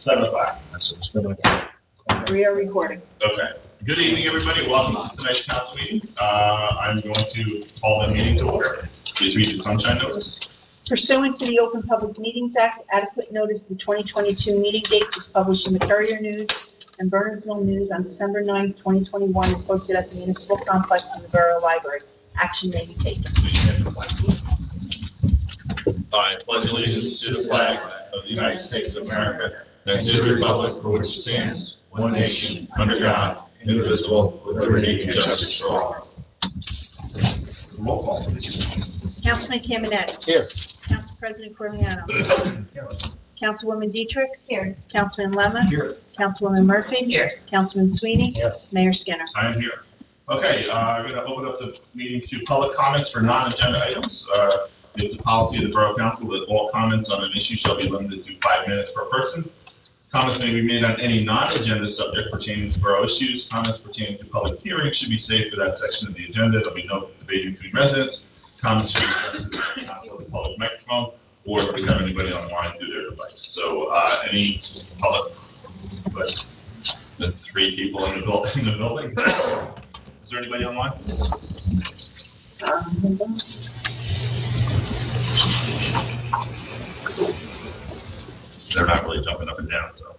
7 o'clock. We are recording. Okay. Good evening, everybody. Welcome to tonight's council meeting. I'm going to call the meeting to order. Please read the sunshine notice. Pursuant to the Open Public Meetings Act, adequate notice of the 2022 meeting dates was published in the Courier News and Burnsville News on December 9th, 2021, and posted at the municipal complex in the Borough Library. Action may be taken. I pledge allegiance to the flag of the United States of America and to the republic for which it stands, one nation, under God, indivisible, with liberty and justice for all. Roll call, please. Councilman Caminetti. Here. Council President Cormiano. Councilwoman Dietrich. Here. Councilman Lemma. Here. Councilwoman Murphy. Here. Councilman Sweeney. Here. Mayor Skinner. I am here. Okay, I'm going to open up the meeting to public comments for non-agenda items. It's a policy of the Borough Council that all comments on an issue shall be limited to 5 minutes per person. Comments may be made on any non-agenda subject pertaining to borough issues. Comments pertaining to public hearings should be saved for that section of the agenda. There'll be no debating between residents. Comments should be addressed to the council with the public microphone, or if we have anybody online through their device. So, any public, but the 3 people in the building. Is there anybody online? They're not really jumping up and down, so.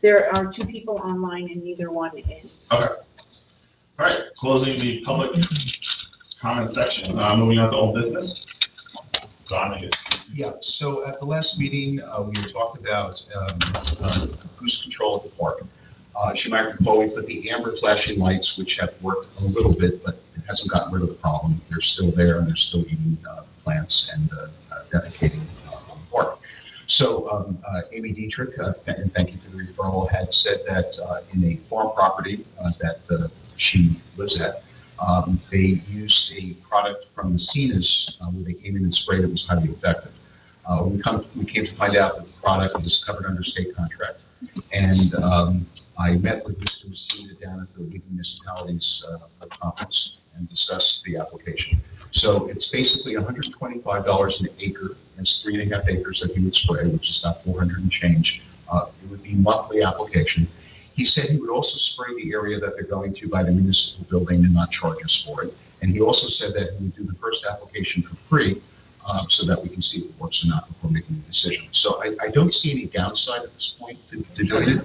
There are 2 people online and neither one is. Okay. All right, closing the public comment section. Moving on to old business. Don, I guess. Yeah, so at the last meeting, we had talked about cruise control at the park. As you might recall, we put the amber flashing lights, which have worked a little bit, but it hasn't gotten rid of the problem. They're still there, and they're still eating plants and defecating on the park. So Amy Dietrich, and thank you for the referral, had said that in a farm property that she lives at, they used a product from the Cenas where they came in and sprayed it was highly effective. We came to find out that the product is covered under state contract. And I met with Mr. Messina down at the League of Municipalities conference and discussed the application. So it's basically $125 an acre. It's 3.5 acres that he would spray, which is about 400 and change. It would be monthly application. He said he would also spray the area that they're going to by the municipal building and not charge us for it. And he also said that he would do the first application for free so that we can see if it works or not before making a decision. So I don't see any downside at this point to doing it.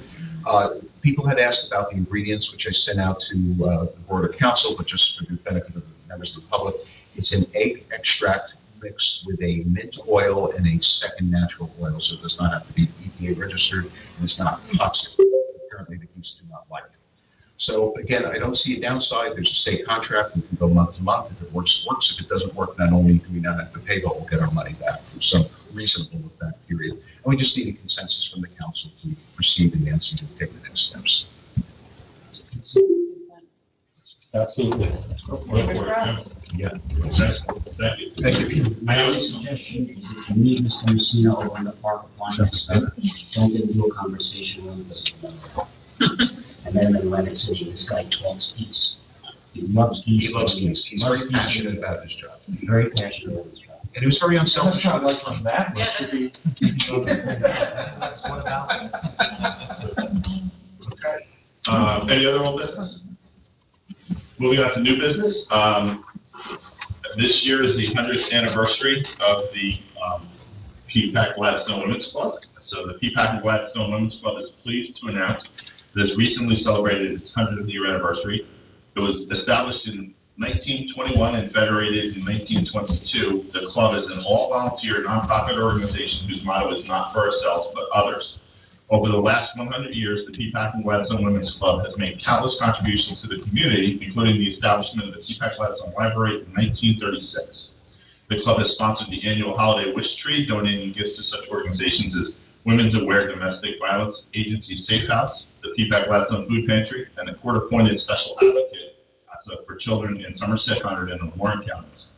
People had asked about the ingredients, which I sent out to the Board of Council, but just for the benefit of the members of the public, it's an egg extract mixed with a mint oil and a second natural oil, so it does not have to be EPA registered, and it's not toxic. Apparently the geese do not like it. So again, I don't see a downside. There's a state contract. We can go month to month. If it works, it works. If it doesn't work, not only do we not have to pay, but we'll get our money back. So reasonable with that period. And we just need a consensus from the council to proceed in Nancy to take the next steps. Absolutely. Yeah. Thank you. Thank you. My only suggestion is if you meet Mr. Messina over in the park appliance, don't get into a conversation with him. And then in Atlantic City, this guy talks geese. He loves geese. He loves geese. He's very passionate about his job. He's very passionate about his job. And he was very unselfish. Not like from that much to be. Okay. Any other old business? Moving on to new business. This year is the 100th anniversary of the PEAPACK Gladstone Women's Club. So the PEAPACK and Gladstone Women's Club is pleased to announce that it's recently celebrated its 100th year anniversary. It was established in 1921 and federated in 1922. The club is an all-volunteer nonprofit organization whose motto is not for ourselves but others. Over the last 100 years, the PEAPACK and Gladstone Women's Club has made countless contributions to the community, including the establishment of the PEAPACK Gladstone Library in 1936. The club has sponsored the annual holiday wish tree, donating gifts to such organizations as Women's Aware Domestic Violence Agency Safe House, the PEAPACK Gladstone Food Pantry, and the court-appointed special advocate for children in Somerset, Hunterdon, and Warren counties.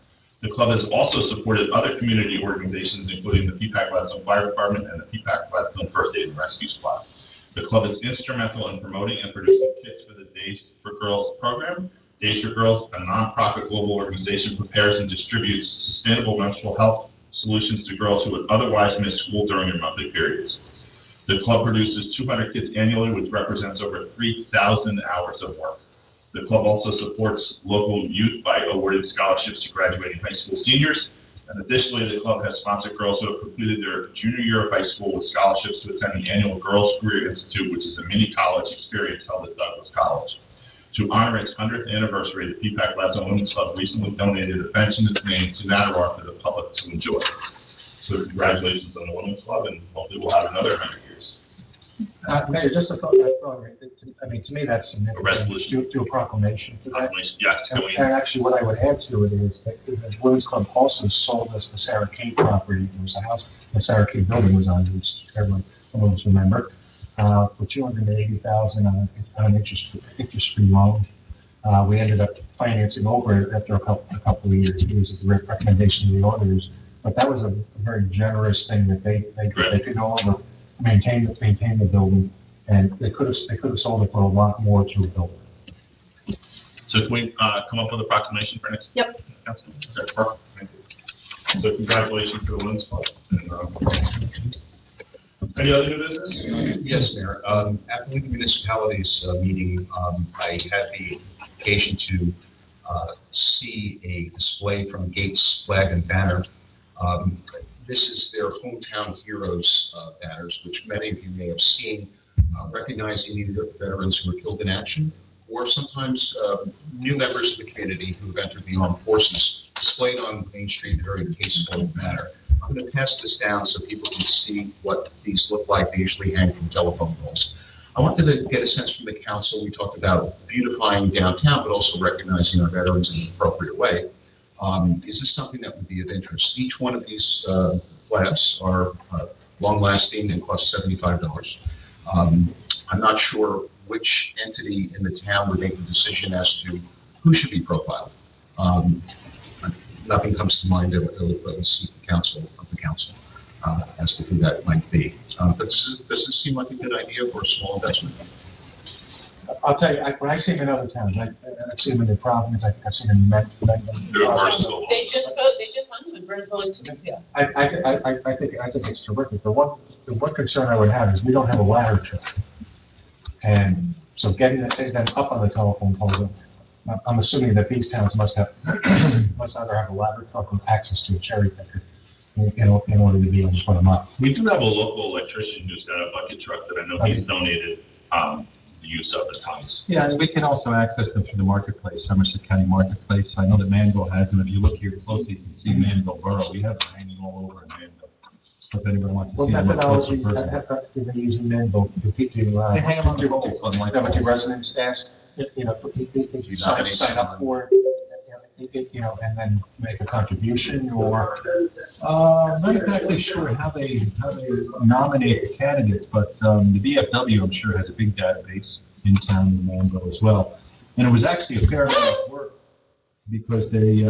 The club has also supported other community organizations, including the PEAPACK Gladstone Fire Department and the PEAPACK Gladstone First Aid and Rescue Squad. The club is instrumental in promoting and producing kits for the Days for Girls program. Days for Girls, a nonprofit global organization, prepares and distributes sustainable menstrual health solutions to girls who would otherwise miss school during their monthly periods. The club produces 200 kits annually, which represents over 3,000 hours of work. The club also supports local youth by awarding scholarships to graduating high school seniors. And additionally, the club has sponsored girls who have completed their junior year of high school with scholarships to attend the annual Girls Career Institute, which is a mini college experience held at Douglas College. To honor its 100th anniversary, the PEAPACK Gladstone Women's Club recently donated a bench in its name to Matterhorn for the public to enjoy. So congratulations on the Women's Club, and hopefully we'll have another 100 years. Mayor, just a thought, I mean, to me, that's significant. A resolution. Do a proclamation for that. Yes, can we? And actually, what I would add to it is that the Women's Club also sold us the Sarah Kay property. There was a house the Sarah Kay building was on, which everyone, some of us remember, for $280,000 on an interest-free loan. We ended up financing over it after a couple of years. It was a recommendation of the auditors, but that was a very generous thing that they could no longer maintain the building, and they could have sold it for a lot more to rebuild it. So can we come up with a proclamation for next? Yep. Council? Okay, perfect. Thank you. So congratulations to the Women's Club. And, any other new business? Yes, Mayor. At the League of Municipalities meeting, I had the occasion to see a display from Gates Flag and Banner. This is their Hometown Heroes banners, which many of you may have seen, recognizing either veterans who were killed in action or sometimes new members of the community who have entered the armed forces, displayed on Main Street in a very tasteful manner. I'm going to pass this down so people can see what these look like. They usually hang from telephone poles. I wanted to get a sense from the council. We talked about beautifying downtown, but also recognizing our veterans in an appropriate way. Is this something that would be of interest? Each one of these flags are long-lasting and cost $75. I'm not sure which entity in the town would make the decision as to who should be profiled. Nothing comes to mind that would seek the council as to who that might be. But does this seem like a good idea for a small investment? I'll tell you, when I see them in other towns, I've seen them in Providence, I've seen them in Medford. They just hung them in Burnsville 2 weeks ago. I think it's terrific. The one concern I would have is we don't have a ladder truck. And so getting them up on the telephone poles, I'm assuming that these towns must either have a ladder truck or access to a cherry picker in order to be able to put them up. We do have a local electrician who's got a bucket truck that I know he's donated the use of at times. Yeah, and we can also access them through the marketplace, Somerset County Marketplace. I know that Manville has them. If you look here closely, you can see Manville Borough. We have them hanging all over in Manville. So if anybody wants to What see them up close methodology and personal. are they using then, both to They hang them on the poles, unlike that what your poles. residents ask, if you not sign up for it, and then make a contribution, or? I'm not exactly sure how they nominate the candidates, but the VFW, I'm sure, has a big database in town in Manville as well. And it was actually a fair amount of work because they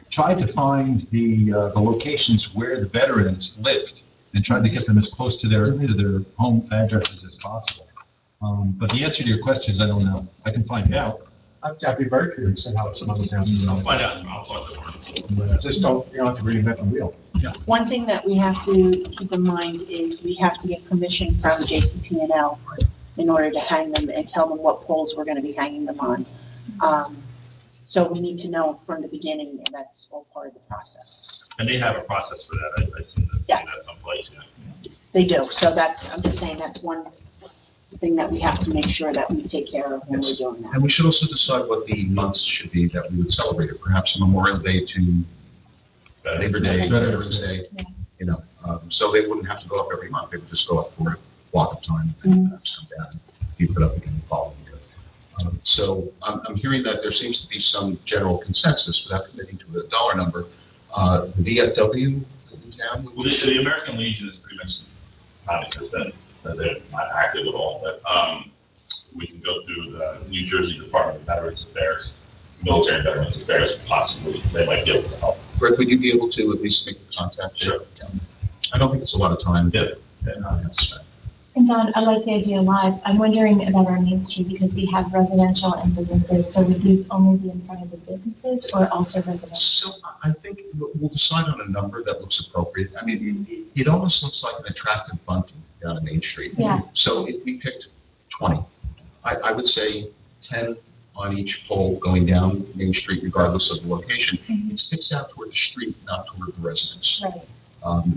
tried to find the locations where the veterans lived and tried to get them as close to their home addresses as possible. But the answer to your question is I don't know. I can find out. I'd be very curious in how some other towns do I'll it. find out, I'll talk to Warren. Just you don't have to reinvent the wheel. One thing that we have to keep in mind is we have to get permission from JCP&L in order to hang them and tell them what poles we're going to be hanging them on. So we need to know from the beginning, and that's all part of the process. And they have a process for that, I see Yes. that someplace, yeah. They do, so I'm just saying that's one thing that we have to make sure that we take care of when we're doing that. And we should also decide what the months should be that we would celebrate it. Perhaps Memorial Day to Labor Day, Veterans Day, so they wouldn't have to go up every month. They would just go up for a block of time and perhaps come down and be put up again the following year. So I'm hearing that there seems to be some general consensus without committing to a dollar number. The VFW in town? Well, the American Legion is pretty much non-existent, they're not active at all, but we can go through the New Jersey Department of Veterans Affairs, Military and Veterans Affairs, possibly, they might be able to help. Greg, would you be able to at least make the contact? Sure. I don't think it's a lot of time. Yeah. I have to spend. And Don, I like the idea live. I'm wondering about our Main Street because we have residential and businesses. So would these only be in front of the businesses or also residential? So I think we'll decide on a number that looks appropriate. I mean, it almost looks like an attractive bunting down on Main Street. Yeah. So if we picked 20, I would say 10 on each pole going down Main Street regardless of the location. Mhm. It sticks out toward the street, not toward the residents. Right.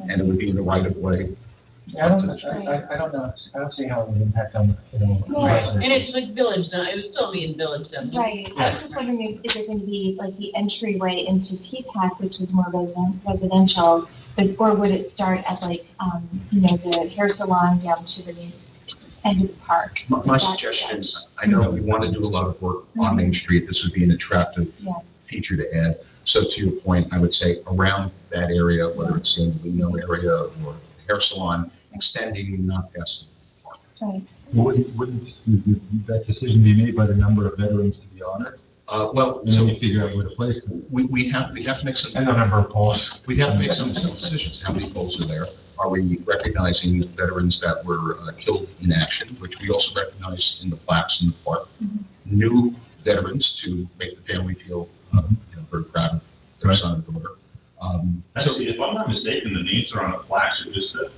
And it would be in the right of way. I don't know, I don't see how it would impact on, Right, and it's like village zone, it would still be in village zone. Right. I was just wondering if there's going to be like the entryway into PPAC, which is more residential, or would it start at like, the hair salon down to the end of the park? My suggestion is, I know we want to do a lot of work on Main Street. This would be an attractive Yeah. feature to add. So to your point, I would say around that area, whether it's in the Lino area or hair salon, extending not past the park. Right. Wouldn't that decision be made by the number of veterans to be honored? Well, And then so you figure out where to place them. we have to make some, and the number of poles. we have to make some decisions. How many poles are there? Are we recognizing veterans that were killed in action, which we also recognize in the plaques in the park? New veterans to make the family feel very proud of their Right. son and daughter. So Actually, if I'm not mistaken, the names are on the plaques, are just the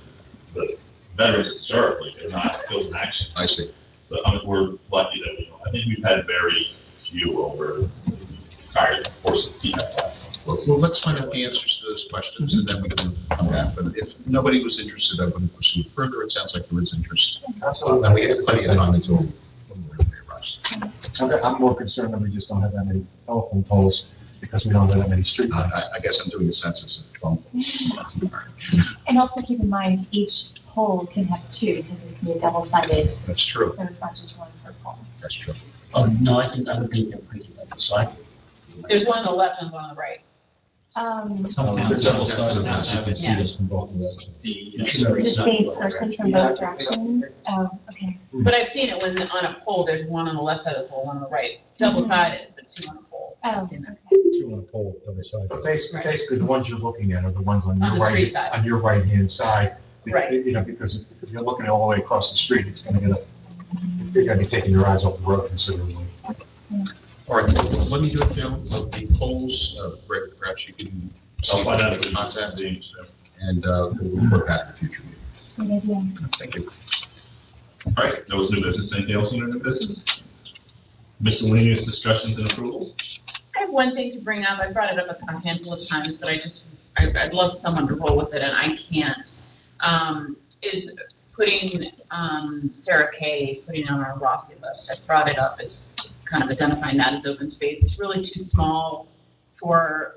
veterans that served, like, they're not killed in action. I see. So, I mean, we're lucky that, I think we've had very few over the entire course of the TPAC. Well, let's find out the answers to those questions and then we can come back. But if nobody was interested, I wouldn't pursue it further. It sounds like there is interest. And we have plenty of time until they rush. I'm more concerned that we just don't have that many telephone poles because we don't have that many street lights. I guess I'm doing a census of phone calls. And also keep in mind, each pole can have two because it can be double-sided, That's true. so it's not just one per pole. That's true. Oh, no, I would think they're pretty good, so I. There's one on the left and one on the right. Sometimes double-sided, you can see Yeah. this from both directions. The same person from both directions? Oh, okay. But I've seen it when on a pole, there's one on the left side of the pole, one on the right, double-sided, but two on a pole. Oh, I've seen okay. that. Two on a pole, double sided. But basically, the ones you're looking at are the ones on On your the street right, side. on your right-hand side. Right. Because if you're looking all the way across the street, you're gonna be taking your eyes off the road considerably. All right, let me do a count of the polls. Greg, perhaps you can. I'll find out if the we contact the, and we'll report back in the future meeting. Good idea. Thank you. all right, that was new business. Anything else in new business? Miscellaneous discussions and approvals? I have one thing to bring up, I brought it up a handful of times, but I'd love someone to roll with it, and I can't. Is putting, Sarah Kay, putting on our Rossi list. I brought it up as kind of identifying that as open space. It's really too small for,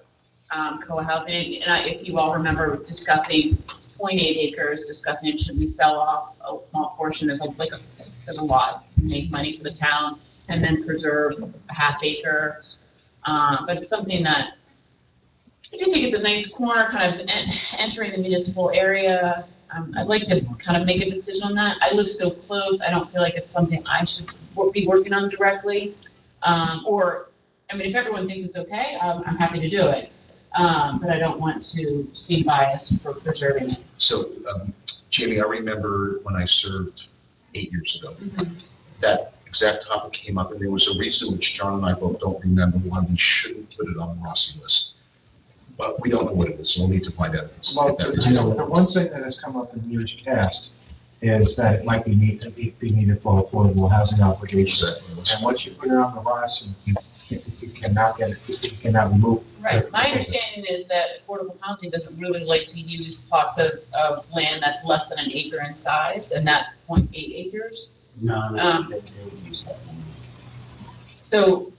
co-housing. And if you all remember discussing 0.8 acres, discussing should we sell off a small portion, there's a lot, make money for the town, and then preserve a half acre. But it's something that, I do think it's a nice corner, kind of entering the municipal area. I'd like to kind of make a decision on that. I live so close, I don't feel like it's something I should be working on directly. If everyone thinks it's okay, I'm happy to do it. But I don't want to seem biased for preserving it. So, Jamie, I remember when I served 8 years ago, that exact topic came up, and there was a reason which John and I both don't remember why we shouldn't put it on the Rossi list. But we don't know what it is, so we'll need to find out Well, if that you know, is. the one thing that has come up in years past is that it might be needed for affordable housing obligations. And once you put it on the Rossi, you cannot get it, you cannot remove. Right, my understanding is that affordable housing doesn't really like to use plots of land that's less than an acre in size, and that's 0.8 acres. No, they would use that. So,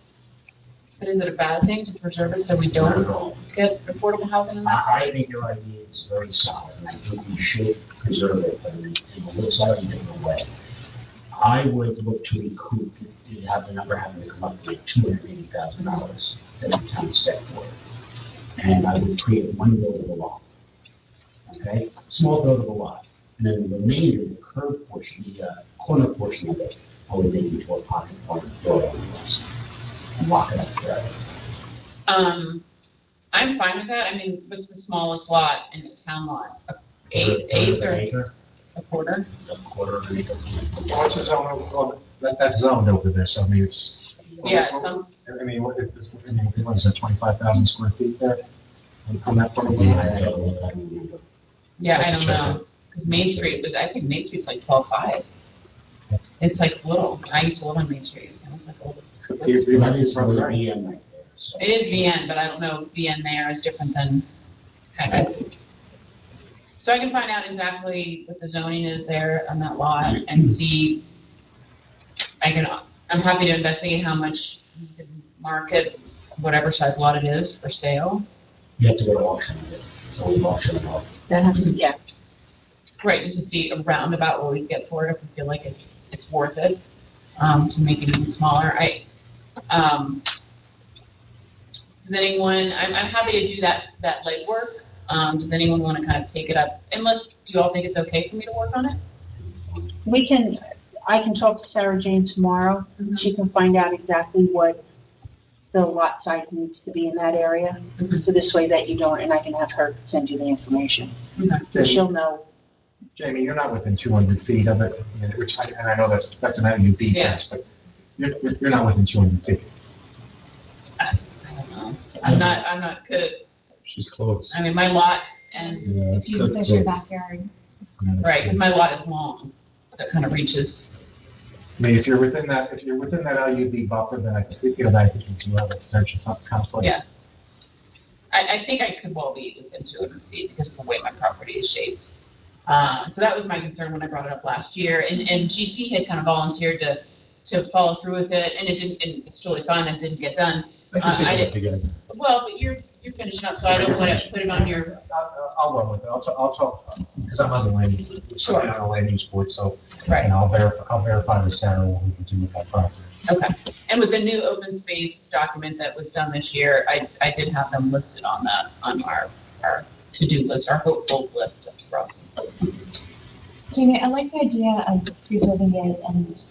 but is it a bad thing to preserve it so we Not at don't all. get affordable housing in that? I think your idea is very solid, and I think we should preserve it, but in a slightly different way. I would look to recoup, to have the number having to come up to $280,000 that the town spent for it. And I would create one buildable lot. Okay, small buildable lot. And then the remainder, the curved portion, the corner portion of it, I would make into a pocket park door on the west. And lock it up forever. I'm fine with that. I mean, what's the smallest lot in the town lot? Eighth or? A quarter? a quarter of an acre. What's the zone, well, that's zoned over there, so I mean, it's. Yeah, some, I mean, what is it, 25,000 square feet there? On that part of the land? yeah, I don't know, because Main Street was, I think Main Street's like 12.5. It's like little, I used to live on Main Street, and it's like, oh, That is the VM right there, so. it is VN, but I don't know if VN there is different than, so I can find out exactly what the zoning is there on that lot and see, I'm happy to investigate how much you can market, whatever size lot it is for sale. You have to go to auction, so we auction it off. That has to, yeah. Right, just to see a roundabout what we get for it, if we feel like it's worth it, to make it even smaller. Does anyone, I'm happy to do that legwork. Does anyone want to kind of take it up? Unless, do you all think it's okay for me to work on it? I can talk to Sarah Jane tomorrow. She can find out exactly what the lot size needs to be in that area. Mhm. So this way that you don't, and I can have her send you the information. So she'll know. Jamie, you're not within 200 feet of it, and I know that's an IUB Yeah. test, but you're not within 200 feet. I don't know. I'm not good. She's close. I mean, my lot and, Yeah, If you that's look at your close. backyard. right, 'cause my lot is long, that kind of reaches. I mean, if you're within that IUB buffer, then I think, you have a potential conflict. Yeah. I think I could well be within 200 feet because of the way my property is shaped. So that was my concern when I brought it up last year, and GP had kind of volunteered to follow through with it, and it didn't, and it's totally fine, that didn't get done. I did, Together. well, but you're finishing up, so I don't want to put it on your, I'll run with it. I'll talk, because I'm on the land use, Sure. I'm on the land use board, so, right, and I'll verify with Sarah what we can do with that property. okay. And with the new open space document that was done this year, I did have them listed on our to-do list, our hopeful list of process. Jamie, I like the idea of preserving it and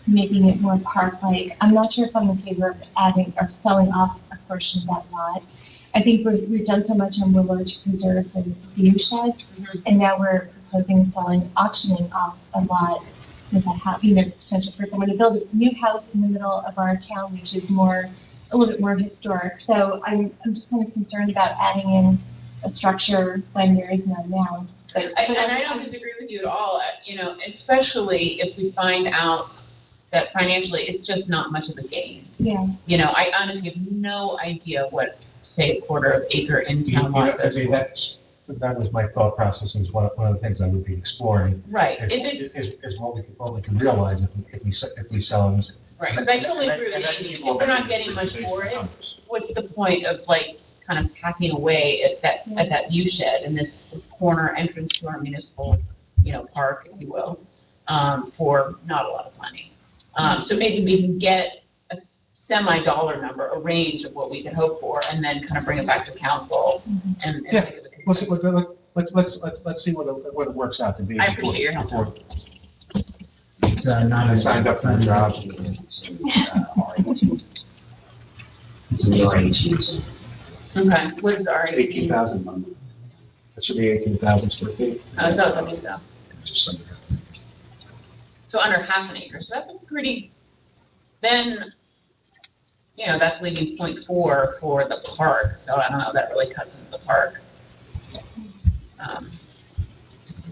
making it more park-like. I'm not sure if I'm in favor of adding or selling off a portion of that lot. I think we've done so much on Willow to preserve the view shed, Mhm. and now we're proposing auctioning off a lot with a potential for someone to build a new house in the middle of our town, which is a little bit more historic. So I'm just kind of concerned about adding in a structure when there is none now. But And I don't disagree with you at all, especially if we find out that financially it's just not much of a gain. yeah, I honestly have no idea what, say, a quarter of acre in You town know, lot I goes mean, for. that was my thought process, is one of the things I would be exploring. Right, if it's, Is what we can realize if we sell them. right, because I totally agree with Amy, if we're not getting much for it, what's the point of like kind of hacking away at that view shed in this corner entrance to our municipal, park, if you will, for not a lot of money. So maybe we can get a semi-dollar number, a range of what we can hope for, and then kind of bring it back to council and. Yeah. think of the Let's consensus. see what it works out to be. I appreciate your help. before- It's not. I signed up for the job. It's an R18, so. Okay, what is our? 18,000. It should be 18,000 square feet. Oh, so, I mean, so. Just under. So under half an acre, so that's a pretty, then, that's leaving 0.4 for the park, so I don't know, that really cuts into the park.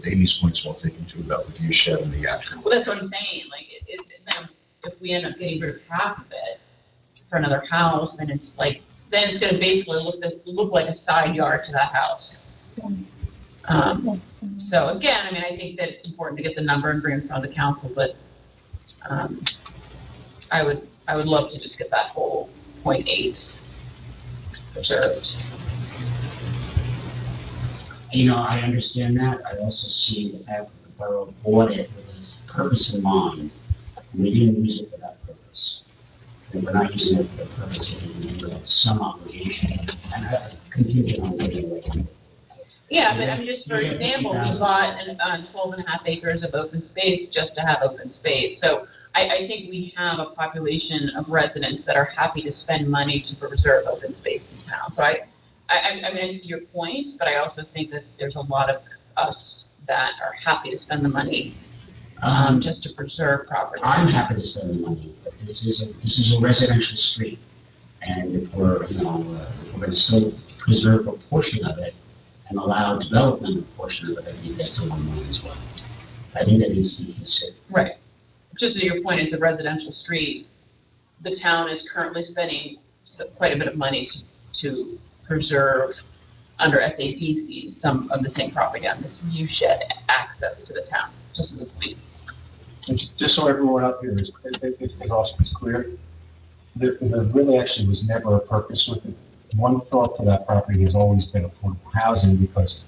Amy's point's well taken too about the view shed and the actual. Well, that's what I'm saying, like, then if we end up getting rid of half of it for another house, then it's like, then it's gonna basically look like a side yard to that house. So again, I mean, I think that it's important to get the number and bring it in front of the council, but, I would love to just get that whole 0.8 preserved. I understand that. I also see the fact that the borough bought it with a purpose in mind. We didn't use it for that purpose. And we're not using it for the purpose of some obligation and contingent on getting away. Yeah, but I mean, just for Yeah, example, we 50,000. bought 12 and a half acres of open space just to have open space. So I think we have a population of residents that are happy to spend money to preserve open space in town. So I mean, I see your point, but I also think that there's a lot of us that are happy to spend the money, just to preserve property. I'm happy to spend the money, but this is a residential street. And if we're, if we're going to still preserve a portion of it and allow development of a portion of it, I think that's a win-win as well. I think that needs to be considered. Right. Just so your point is a residential street, the town is currently spending quite a bit of money to preserve under SADC some of the same property on this view shed access to the town, just as a point. Just so everyone up here is, it also is clear, there really actually was never a purpose with it. One thought for that property has always been affordable housing because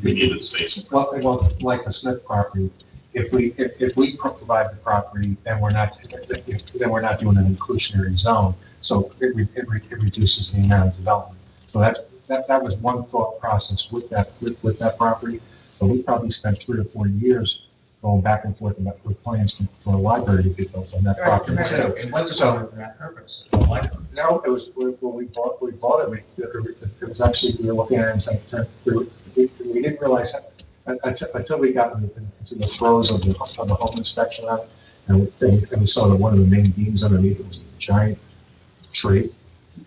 We needed space. well, like the Smith property, if we provide the property, then we're not doing an inclusionary zone, so it reduces the amount of development. So that was one thought process with that property, but we probably spent 3 or 4 years going back and forth with plans for a library to be built on that property. Right. So, It wasn't for that purpose. I like it. no, it was, when we bought it, it was actually, we were looking at it and saying, we didn't realize until we got into the throes of the home inspection on it, and we saw that one of the main beams underneath it was a giant tree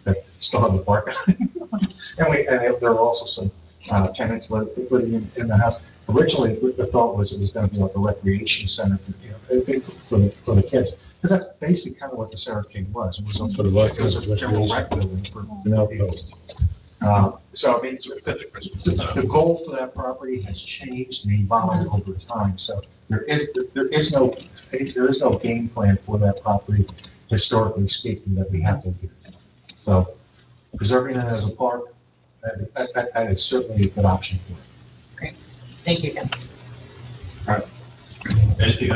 that still had the bark on it. And there were also some tenants living in the house. Originally, the thought was it was going to be like a recreation center for the kids. Because that's basically kind of what the Sarah King was. It was a general rec building for kids. So I mean, the goal for that property has changed and evolved over time. So there is no game plan for that property, historically speaking, that we have to do. So preserving it as a park, that is certainly a good option for it. Thank you again. Anything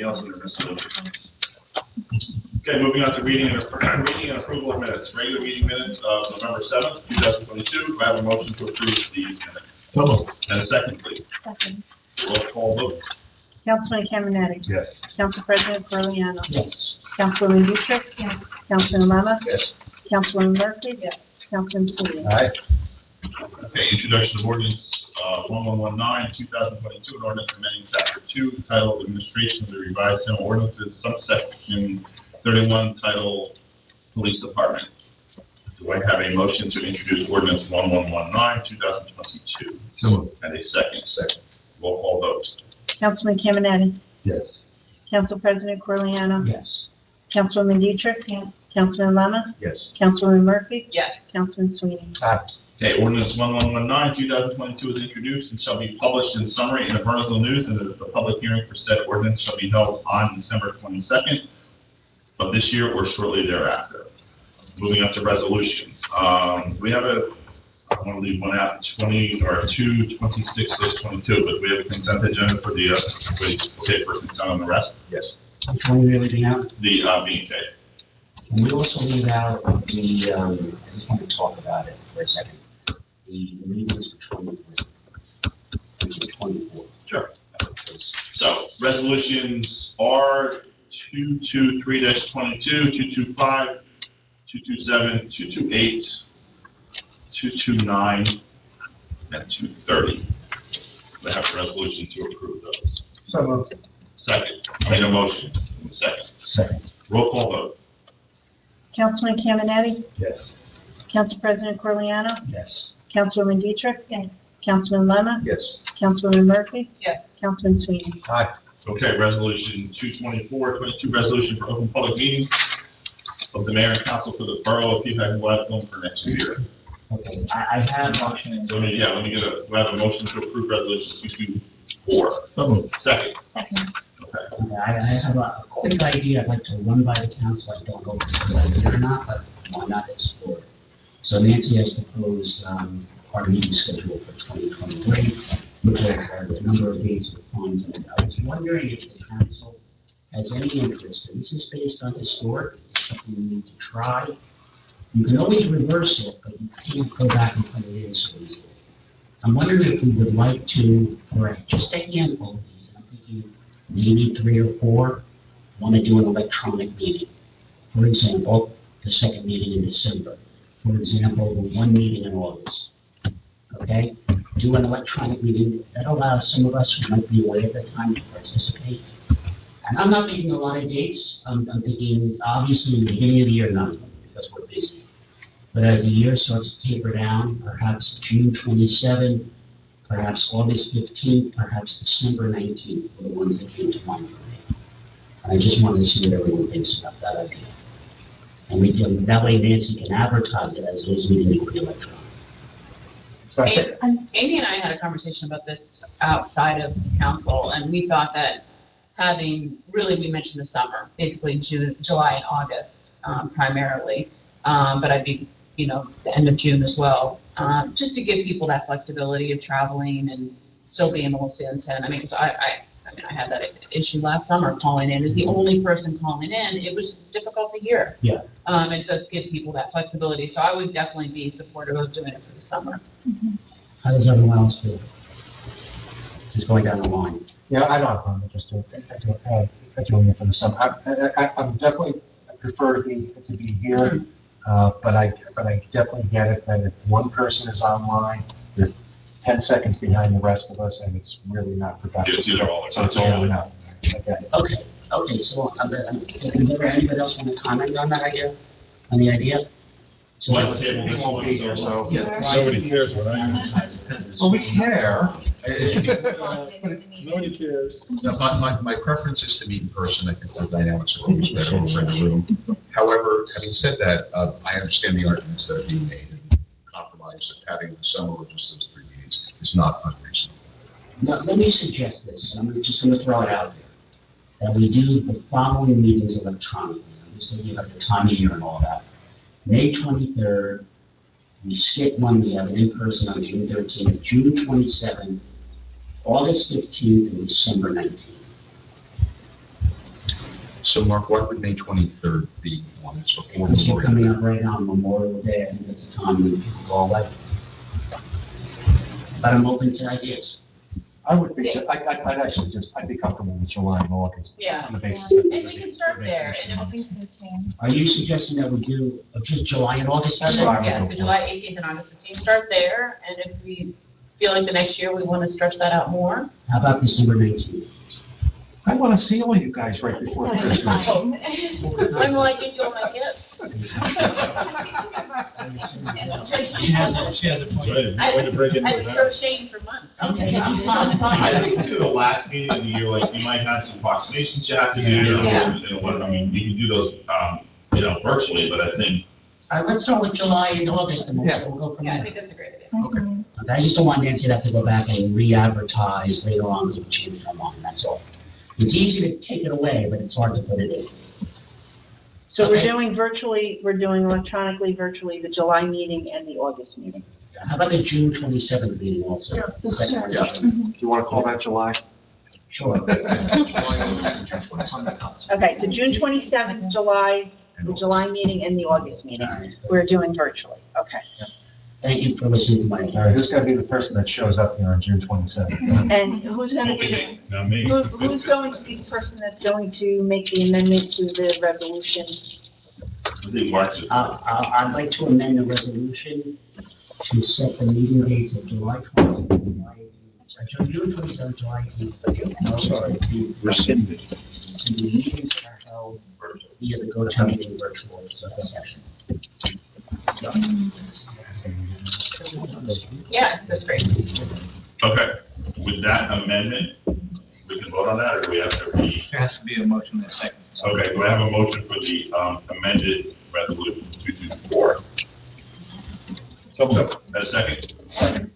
else under resolution? Okay, moving on to reading and approval of minutes. Regular meeting minutes of November 7th, 2022. Do I have a motion to approve these minutes? So moved. And a second, please. Second. Roll call vote. Councilman Caminiti? Yes. Council President Corliano? Yes. Councilwoman Dietrich? Yes. Councilman Lema? Yes. Councilwoman Murphy? Yes. Councilman Sweeney? Aye. Okay, introduction of ordinance 1119, 2022, an ordinance amending chapter 2, title Administration of the Revised General Ordinances, subsection 31, title Police Department. Do I have a motion to introduce ordinance 1119, 2022? So moved. And a second. Second. Roll call vote. Councilman Caminiti? Yes. Council President Corliano? Yes. Councilwoman Dietrich? Yes. Councilman Lema? Yes. Councilwoman Murphy? Yes. Councilman Sweeney? Okay, ordinance 1119, 2022 is introduced and shall be published in summary in the Burnsville News, and the public hearing for said ordinance shall be held on December 22nd of this year or shortly thereafter. Moving up to resolutions. We have I want to leave one out, 20 or 226-22, but we have a consent agenda for the, okay, for consent on the rest. Yes. Which one are we leaving out? The, being paid. And we also leave out the, I just want to talk about it for a second. The meetings for 23, which is 24. Sure. Because So, resolutions are 223-22, 225, 227, 228, 229, and 230. I have a resolution to approve those. So moved. Second, made a motion. Second. Second. Roll call vote. Councilman Caminiti? Yes. Council President Corliano? Yes. Councilwoman Dietrich? Yes. Councilman Lema? Yes. Councilwoman Murphy? Yes. Councilman Sweeney? Aye. Okay, resolution 224-22, resolution for open public meetings of the mayor and council for the borough of PEAPACK and GLADSTONE for next year. Okay, I have option. Let me get we have a motion to approve resolution 224. So moved. Second. Second. Okay. I have a quick idea I'd like to run by the council. I don't know if it's a good idea or not, but why not explore it? So Nancy has proposed our meeting schedule for 2023, which has a number of dates defined. And I was wondering if the council has any interest, and this is based on historic, it's something we need to try. You can always reverse it, but you can't go back and put it in so easily. I'm wondering if we would like to, for just a handful of these, I'm thinking maybe 3 or 4, want to do an electronic meeting. For example, the second meeting in December. For example, the one meeting in August. Okay? do an electronic meeting. That allows some of us who might be away at that time to participate. And I'm not thinking a lot of dates. I'm thinking, obviously, in the beginning of the year, none of them, because we're busy. But as the year starts to taper down, perhaps June 27th, perhaps August 15th, perhaps December 19th were the ones that came to mind for me. And I just wanted to see what everyone thinks about that idea. And we can, that way Nancy can advertise it as those meetings will be electronic. So I think, Amy and I had a conversation about this outside of council, and we thought that having, really, we mentioned the summer, basically June, July and August, primarily. But I'd be, the end of June as well, just to give people that flexibility of traveling and still being able to attend. I mean, because I had that issue last summer, calling in as the only person calling in. It was difficult to hear. Yeah. It does give people that flexibility, so I would definitely be supportive of doing it for the summer. How does everyone else feel? Just going down the line. yeah, I don't have a problem just doing it for the summer. I'm definitely, I prefer to be here, but I definitely get it that if one person is online, they're 10 seconds behind the rest of us, and it's really not productive. It's either all or So it's all or nothing. I get it. Okay, so, anybody else want to comment on that idea? On the idea? So Let's table this one, So- Nobody cares what I am. Well, we care. Nobody cares. My preference is to meet in person. I think the dynamics are always better over in the room. However, having said that, I understand the arguments that are being made, and compromise of having the summer or just those 3 meetings is not unreasonable. Now, let me suggest this, and I'm just going to throw it out there, that we do the following meetings electronically. I'm just thinking about the time of year and all that. May 23rd, we skip one, we have an in-person on June 13th, June 27th, August 15th, and December 19th. So, Mark, what would May 23rd be on? It's before Because you're coming Memorial up right on Memorial Day, I think that's the time when people go away. But I'm open to ideas. I would be, I'd be comfortable with July and August. Yeah. On the basis And that. we can start there, and I think so too. Are you suggesting that we do just July and August? That's what I would Yeah, go so for. July 18th and August 15th, start there, and if we feel like the next year we want to stretch that out more. How about December 19th? I want to see all you guys right before Christmas. When will I give you all my gifts? She has a point. I- Way to break into I've been that. crocheting for months. Okay, I'm fine. I think to the last meeting of the year, like, you might have some proclamations you have to do, Yeah. and what, I mean, you can do those, virtually, but I think, All right, let's start with July and August, and Yeah. we'll go from Yeah, I there. think that's a great idea. Mhm. Okay, I just don't want Nancy to have to go back and re-advertise later on because we changed our mind, that's all. It's easy to take it away, but it's hard to put it in. So we're Okay. doing electronically, virtually, the July meeting and the August meeting. How about the June 27th meeting also? The second one. Yeah. Do you want to call that July? Sure. July, August, and June 27th. Okay, so June 27th, July, the July meeting and the August meeting, All right. we're doing virtually, okay. Thank you for listening to my. All right, who's going to be the person that shows up here on June 27th? And who's going to be, okay, Not me. who's going to be the person that's going to make the amendment to the resolution? I think March is. I'd like to amend the resolution to set the meeting dates of July 27th, June 27th, July 18th. I'm sorry. Rescinded. So the meetings are held via the GoToMeeting virtual session. Yeah, that's great. Okay, with that amendment, we can vote on that, or do we have to There has to be a motion in a second. Okay, do I have a motion for the, amended resolution 224? So moved. And a second? Okay,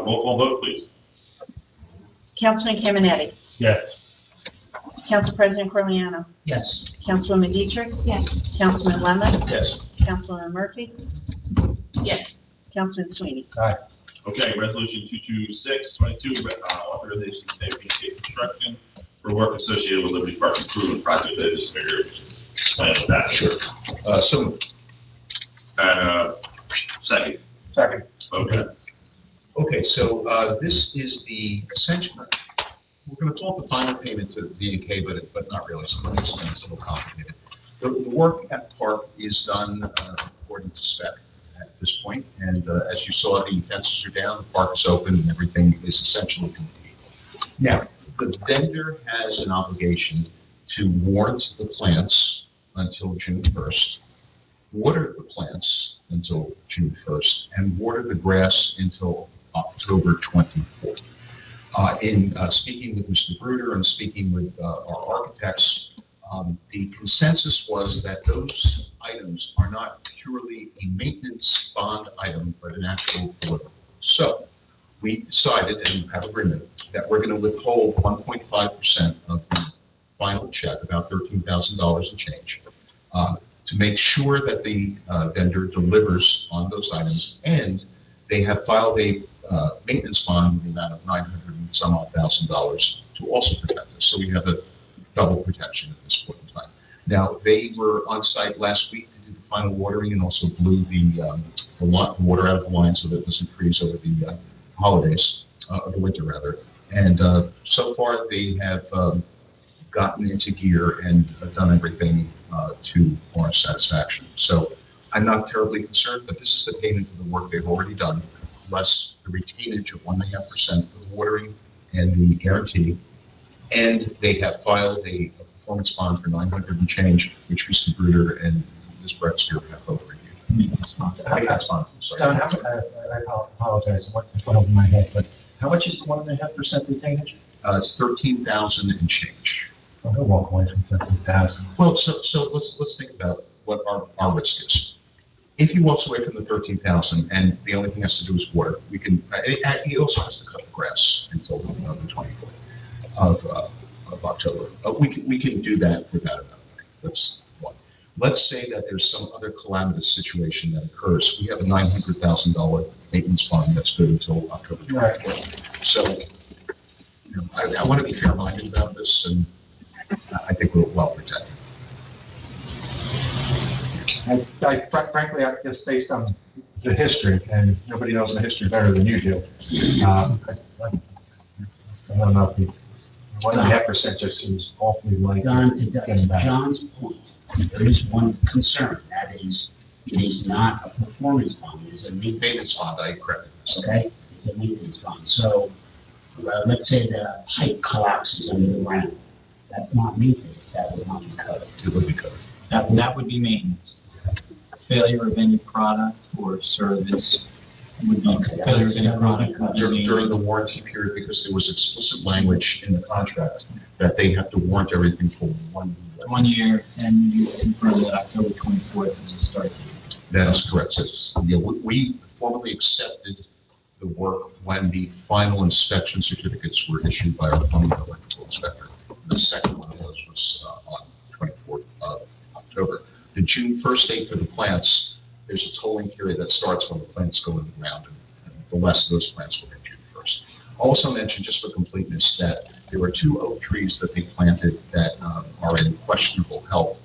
roll call vote, please. Councilman Caminiti, Yes. Council President Corliano, Yes. Councilwoman Dietrich, Yes. Councilman Lemon, Yes. Councilwoman Murphy, Yes. Councilman Sweeney. Okay, resolution 22622, authorization to pay P&K Construction for work associated with Liberty Park Improvement Project. I just figured, explain what that. Sure. So, Second. Second. Okay. so this is the essential, we're going to call it the final payment to V&K, but not really. So let me explain, it's a little complicated. The work at the park is done according to spec. at this point. And as you saw, the fences are down, the park is open, and everything is essentially complete. Now, the vendor has an obligation to warrant the plants until June 1st, water the plants until June 1st, and water the grass until October 24th. In speaking with Mr. Bruder and speaking with our architects, the consensus was that those items are not purely a maintenance bond item, but an actual deliverable. So we decided and have agreement that we're going to withhold 1.5% of the final check, about $13,000 and change, to make sure that the vendor delivers on those items, and they have filed a maintenance bond in the amount of $900 and some odd thousand to also protect us. So we have a double protection at this point in time. Now, they were on site last week to do the final watering and also blew the water out of the line so that it doesn't freeze over the holidays, or the winter rather. And so far they have gotten into gear and done everything to our satisfaction. So I'm not terribly concerned, but this is the payment for the work they've already done, less the retainage of 1.5% for the watering and the guarantee. And they have filed a performance bond for $900 and change, which Mr. Bruder and Ms. Brettster have both reviewed. Maintenance bond, sorry. Don, I apologize, what went over my head, but how much is 1.5% retainage? It's $13,000 and change. Well, he'll walk away from 13,000. Well, so let's think about what our risk is. If he walks away from the 13,000 and the only thing he has to do is water, we can. He also has to cut the grass until the 24th of October. We can do that without another thing. That's one. Let's say that there's some other calamitous situation that occurs. We have a $900,000 maintenance fund that's good until October 24th. Right. So, I want to be fair-minded about this, and I think we're well protected. Frankly, just based on the history, and nobody knows the history better than you do, I don't know if 1.5% just seems awfully light. Don, to John's point, there is one concern, that is, it is not a performance bond, it is a Maintenance bond, I correct this. okay? It's a maintenance bond. So, let's say the pipe collapses under the ground. That's not maintenance, that would not be covered. It would be covered. That would be maintenance. Failure of any product or service would be failure of any product. would be During the warranty period, because there was explicit language in the contract that they have to warrant everything for 1 year. 1 year, and you confirm that October 24th is the start date. That is correct. So, we formally accepted the work when the final inspection certificates were issued by our plumbing and electrical inspector. The second one of those was on 24th of October. The June 1st date for the plants, there's a tolling period that starts when the plants go in the ground, and the less of those plants will be June 1st. Also mentioned, just for completeness, that there were 2 oak trees that they planted that are in questionable health.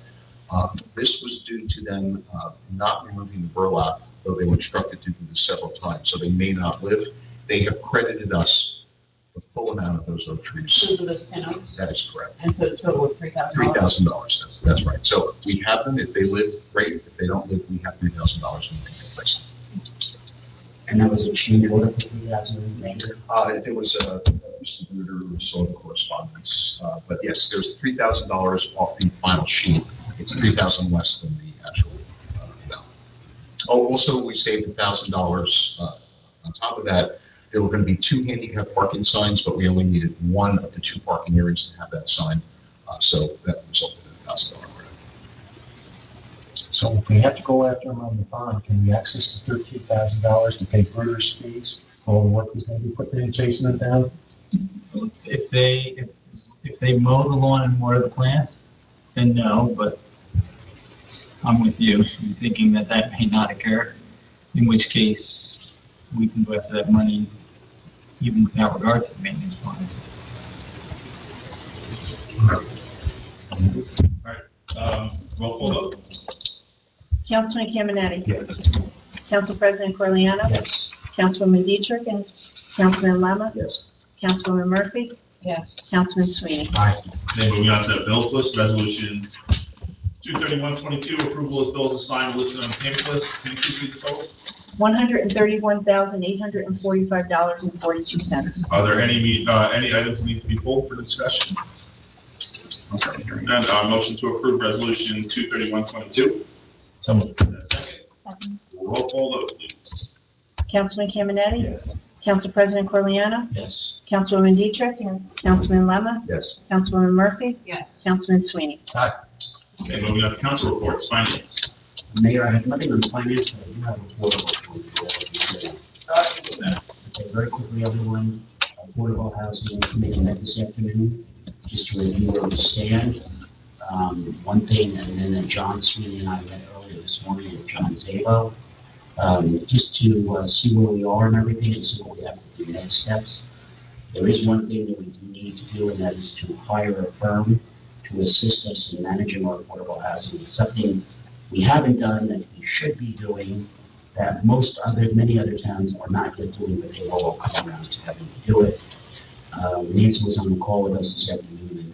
This was due to them not removing the burlap, though they were instructed to do this several times, so they may not live. They have credited us the full amount of those oak trees. Those are those 10 oaks? That is correct. And so the total of $3,000? $3,000, that's right. So we have them. If they live, great. If they don't live, we have $3,000 and we can replace them. And that was a change order for 3,000 later? There was Mr. Bruder who saw the correspondence. But yes, there's $3,000 off the final sheet. It's $3,000 less than the actual amount. Oh, also, we saved $1,000 on top of that. There were going to be 2 handicap parking signs, but we only needed 1 of the 2 parking areas to have that sign. So that resulted in $1,000 credit. So if we have to go after them on the bond, can we access the $13,000 to pay Bruder's fees? All the work is going to be put in chasing them down? If they mow the lawn and water the plants, then no, but I'm with you, in thinking that may not occur, in which case we can go after that money even without regard to the maintenance bond. Roll call vote. Councilman Caminiti? Yes. Council President Corliano? Yes. Councilwoman Dietrich? Yes. Councilman Lema? Yes. Councilwoman Murphy? Yes. Councilman Sweeney? Aye. Then moving on to the bills list, resolution 23122, approval of bills assigned and listed on the payment list. Can you please read the total? $131,845.42. Are there any items that need to be pulled for discussion? Hearing none, motion to approve resolution 23122. So moved. Second. Roll call vote, please. Councilman Caminiti? Yes. Council President Corleone? Yes. Councilwoman Dietrich? Yes. Councilman Lemma? Yes. Councilwoman Murphy? Yes. Councilman Sweeney? Okay, moving on to council reports, finance. Mayor, I have nothing on finance, but I do have a report on Okay, very quickly, everyone, affordable housing committee met this afternoon, just to review where we stand. One thing, and then John Sweeney and I met earlier this morning with John Zabo, just to see where we are and everything, and see what we have to do next steps. There is one thing that we do need to do, and that is to hire a firm to assist us in managing our affordable housing. It's something we haven't done that we should be doing, that many other towns are not yet doing, but they will all come around to having to do it. Nancy was on the call with us this afternoon,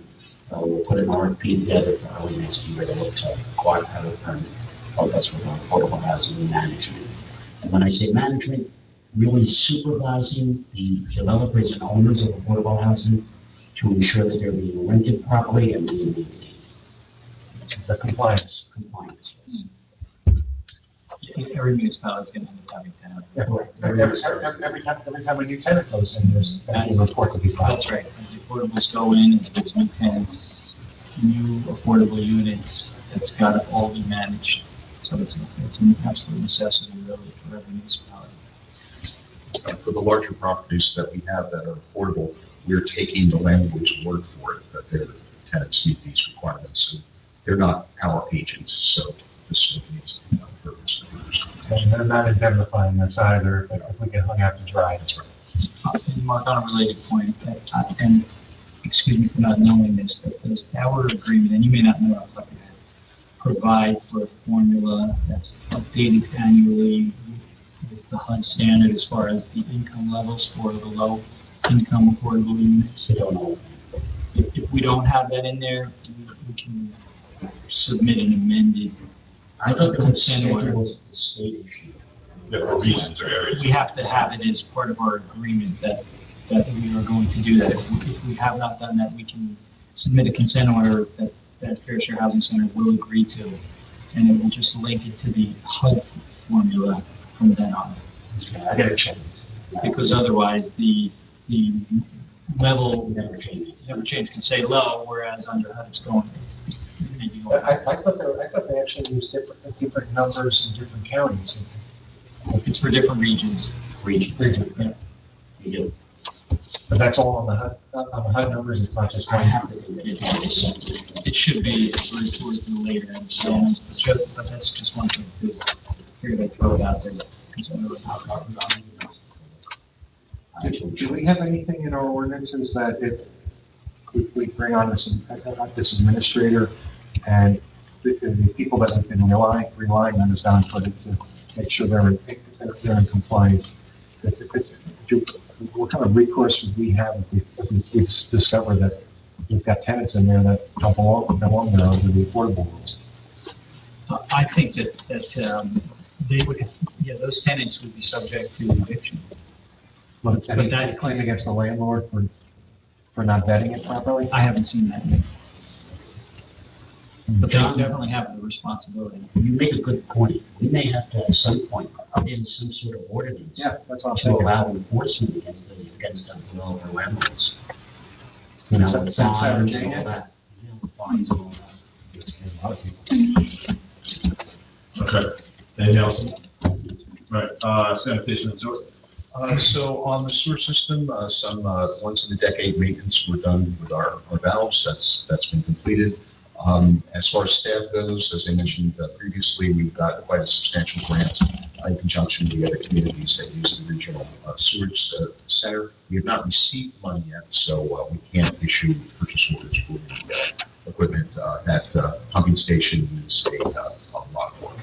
and we'll put an RFP together for early next year to look to acquire a firm to help us with our affordable housing management. And when I say management, really supervising the developers and owners of affordable housing to ensure that they're being rented properly and being maintained. The compliance. Yes. Every municipality is going to end up having to have. Every time a new tenant goes in, there's a report to be filed. That's right. As the affordables go in, as there's new tenants, new affordable units, it's got to all be managed. So it's an absolute necessity really for every municipality. For the larger properties that we have that are affordable, we're taking the landlord's word for it, that their tenants meet these requirements. And they're not our agents, so this is what needs to be done for this. And they're not indemnifying us either, but if we get hung out to dry, that's right. And Mark, on a related point, and excuse me for not knowing this, but does our agreement, and you may not know off the top of your head, provide for a formula that's updated annually with the HUD standard as far as the income levels for the low income affordable units? So don't know. If we don't have that in there, we can submit an amended. I thought the consent consent order was the state issue. Different regions or areas. We have to have it as part of our agreement that we are going to do that. If we have not done that, we can submit a consent order that Fair Share Housing Center will agree to, and it will just link it to the HUD formula from then on. Okay, I gotta check this. Because otherwise, the level Never change. never change, can say low, whereas under HUD it's going, maybe going I up. thought they actually used different numbers in different counties. It's for different regions. Region. Yeah. We do. But that's all on the HUD numbers, it's not just I one. have to do it. It should be towards the later installments, but that's just one thing to figure they throw it out there. Because I know it's not covered on Do we have anything in our ordinances that if we bring on this administrator and the people that have been relying on this down for it to make sure they're in compliance, what kind of recourse would we have if we discover that we've got tenants in there that don't belong there under the affordable rules? I think that they would, those tenants would be subject to eviction. But that claim against the landlord for not vetting it properly? I haven't seen that yet. But they John, definitely have the responsibility. you make a good point. We may have to at some point put in some sort of ordinance Yeah, that's what I'm to saying. allow enforcement against the developer landlords. You know, Since fines and Virginia? all that. Yeah, fines and all that. Okay. Anything else? Right, sanitation and sewer. So on the sewer system, some once in a decade maintenance were done with our valves. That's been completed. As far as staff goes, as I mentioned previously, we've got quite a substantial grant in conjunction with the other communities that use the regional sewage center. We have not received money yet, so we can't issue purchase orders for the equipment. That pumping station is a lot of work.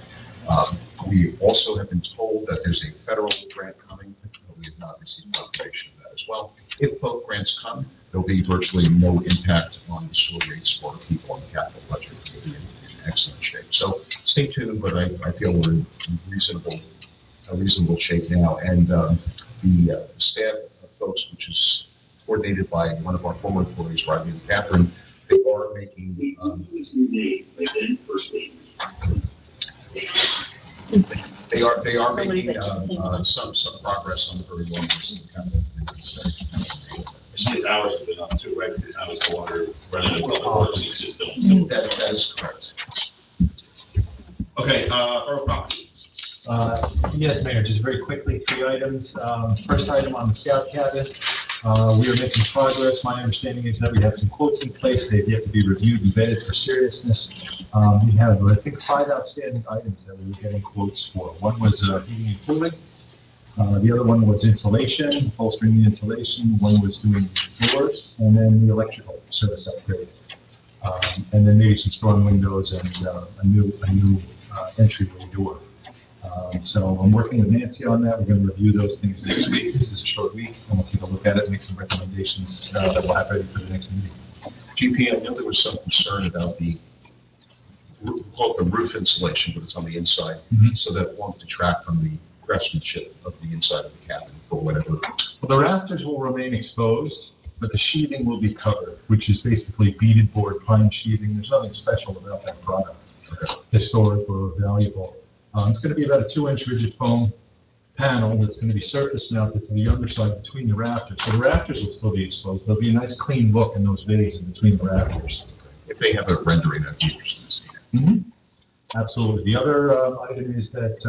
We also have been told that there's a federal grant coming. We we have not received confirmation of that as well. If both grants come, there'll be virtually no impact on the sewer rates for people on the capital budget. We'll be in excellent shape. So stay tuned, but I feel we're in reasonable shape now. And the staff of folks, which is coordinated by one of our former employees, Rodney and Catherine, they are making they are Somebody making that just came in. some progress on the very long list of capital. His hours have been up too, right? Because I was no longer running a public works system. That is correct. Okay, Borough Property. Yes, Mayor, just very quickly, 3 items. First item on the scout cabin, we are making progress. My understanding is that we have some quotes in place. They've yet to be reviewed and vetted for seriousness. We have, I think, 5 outstanding items that we were getting quotes for. One was heating and cooling. The other one was insulation, bolstering the insulation. One was doing doors, and then the electrical service upgrade. And then maybe some storm windows and a new entryway door. So I'm working with Nancy on that. We're going to review those things next week. This is a short week, and we'll take a look at it and make some recommendations that we'll have ready for the next meeting. GP, I know there was some concern about we call it the roof insulation, but it's on the inside, so that it won't detract from the craftsmanship of the inside of the cabin or whatever. Well, the rafters will remain exposed, but the sheathing will be covered, which is basically beaded board pine sheathing. There's nothing special about that product, historic or valuable. It's going to be about a 2-inch rigid foam panel that's going to be surface mounted to the underside between the rafters. So the rafters will still be exposed. There'll be a nice clean look in those bays in between the rafters. If they have a rendering of it. Absolutely. The other item is that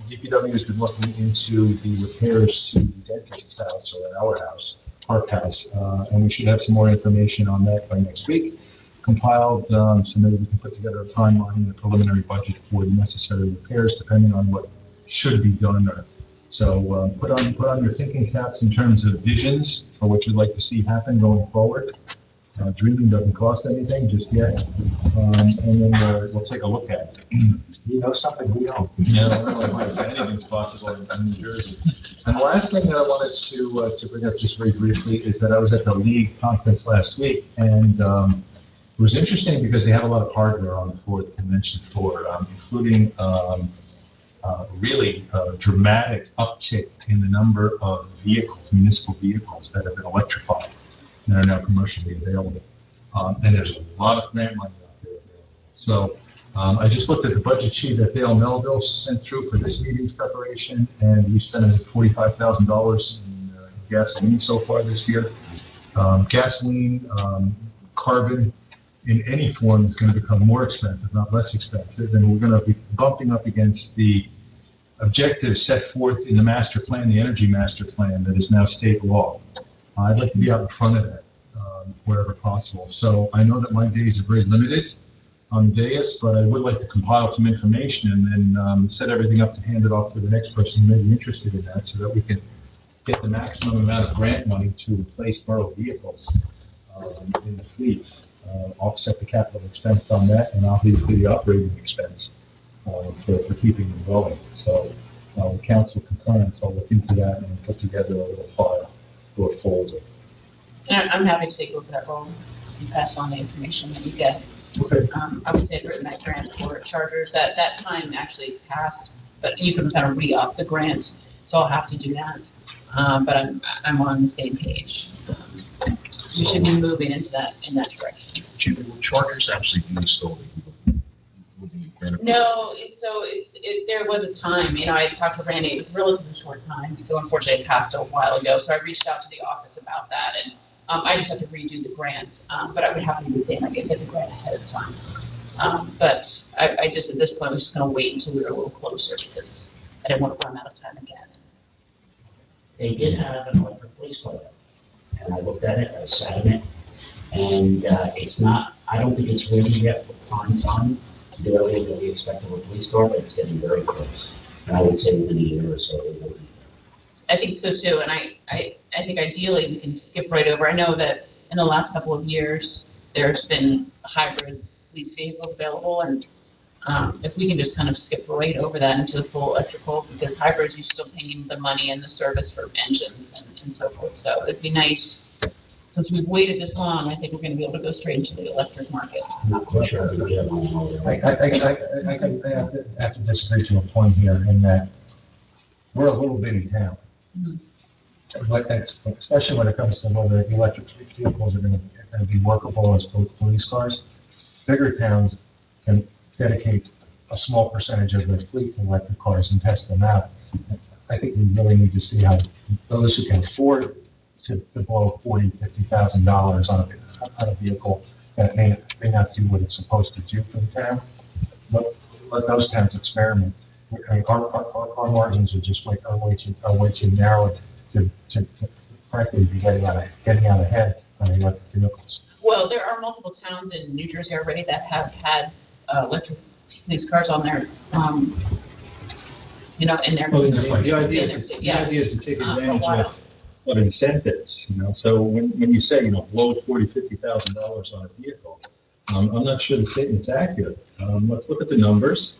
DPW has been looking into the repairs to the dentist's house or our house, Park House, and we should have some more information on that by next week. Compiled so maybe we can put together a timeline and a preliminary budget for the necessary repairs depending on what should be done there. So put on your thinking caps in terms of visions for what you'd like to see happen going forward. Dreaming doesn't cost anything just yet, and then we'll take a look at it. You know something we don't. Anything's possible in New Jersey. And the last thing that I wanted to bring up just very briefly is that I was at the League conference last week, and it was interesting because they have a lot of hardware on the floor, the convention floor, including really dramatic uptick in the number of vehicles, municipal vehicles that have been electrified and are now commercially available. And there's a lot of grant money out there available. So I just looked at the budget sheet that Dale Melville sent through for this meeting's preparation, and we spent $45,000 in gasoline so far this year. Gasoline, carbon, in any form is going to become more expensive, not less expensive, and we're going to be bumping up against the objectives set forth in the master plan, the energy master plan that is now state law. I'd like to be out in front of that wherever possible. So I know that my days are very limited on the dais, but I would like to compile some information and then set everything up to hand it off to the next person who may be interested in that so that we can get the maximum amount of grant money to replace borough vehicles in the fleet. Offset the capital expense on that, and obviously the operating expense for keeping them going. So, with council concurrence, I'll look into that and put together a little file or a folder. And I'm happy to take a look at that role and pass on the information that you get. Okay. Obviously, I'd written that grant for chargers. That time actually passed, but you can kind of re-up the grant, so I'll have to do that. But I'm on the same page. We should be moving in that direction. Jimmy, will chargers actually be installed? No, so there was a time, I talked to Randy, it was a relatively short time, so unfortunately it passed a while ago, so I reached out to the office about that, and I just had to redo the grant, but I would have to do the same, I could get the grant ahead of time. But I just, at this point, was just gonna wait until we were a little closer, because I didn't want to run out of time again. They did have an electric police car, and I looked at it, I sat in it, and it's not, I don't think it's ready yet for prime time, the earlier that we expect of a police car, but it's getting very close. And I would say within a year or so, it will be. I think so too, and I think ideally we can skip right over. I know that in the last couple of years, there's been hybrid police vehicles available, and if we can just kind of skip right over that into the full electrical, because hybrids, you're still paying the money and the service for engines and so forth. So it'd be nice, since we've waited this long, I think we're gonna be able to go straight into the electric market. I'm not quite sure I can get along. I have to disagree to a point here in that we're a little bitty town. Especially when it comes to whether the electric vehicles are gonna be workable as police cars. Bigger towns can dedicate a small percentage of their fleet to electric cars and test them out. I think we really need to see how those who can afford to blow $40,000-$50,000 on a vehicle that may not do what it's supposed to do for the town. Let those towns experiment. I mean, our margins are just way too narrow to frankly be getting out ahead on electric vehicles. Well, there are multiple towns in New Jersey already that have had electric police cars on their, in their. Well, the idea is to take For a advantage while. of incentives, so when you say, blow $40,000-$50,000 on a vehicle, I'm not sure the statement's accurate. Let's look at the numbers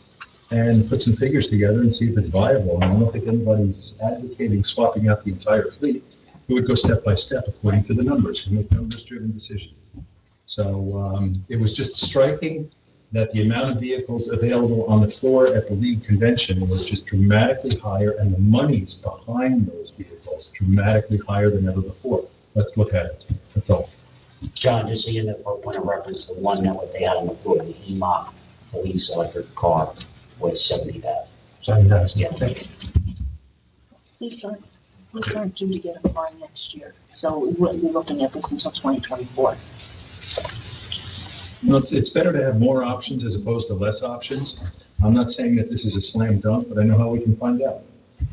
and put some figures together and see if it's viable. And I don't think anybody's advocating swapping out the entire fleet. It would go step by step according to the numbers. We make numbers-driven decisions. So it was just striking that the amount of vehicles available on the floor at the league convention was just dramatically higher, and the monies behind those vehicles dramatically higher than ever before. Let's look at it. That's all. John, just so you know, for point of reference, the one that what they had on the floor, the EMOC police electric car was 70,000. Yeah. These aren't due to get a car next year, so we wouldn't be looking at this until 2024. Well, it's better to have more options as opposed to less options. I'm not saying that this is a slam dunk, but I know how we can find out.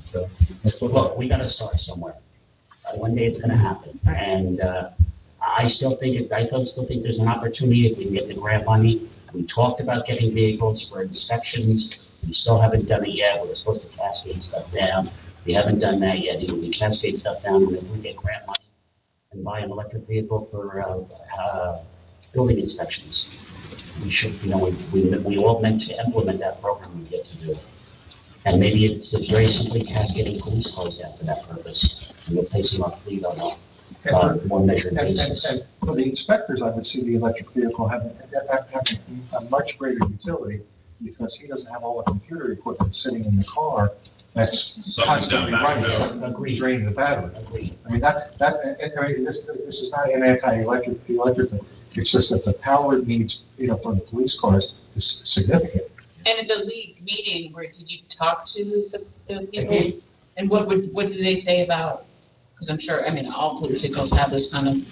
So let's look. Look, we gotta start somewhere. One day it's gonna happen, and I still think there's an opportunity if we can get the grant money. We talked about getting vehicles for inspections. We still haven't done it yet. We were supposed to cascade stuff down. We haven't done that yet. Either we cascade stuff down, and if we get grant money and buy an electric vehicle for building inspections, we should, we all meant to implement that program we get to do. And maybe it's very simply cascading police cars down for that purpose and replacing our fleet on a more measured basis. And for the inspectors, I would see the electric vehicle having a much greater utility because he doesn't have all the computer equipment sitting in the car that's Sucking down constantly running, battery Agreed. draining the battery. Agreed. I mean, this is not an anti-electric thing. It's just that the power needs, for the police cars is significant. And at the league meeting, did you talk to the people? And what did they say about, because I'm sure, all police vehicles have this kind of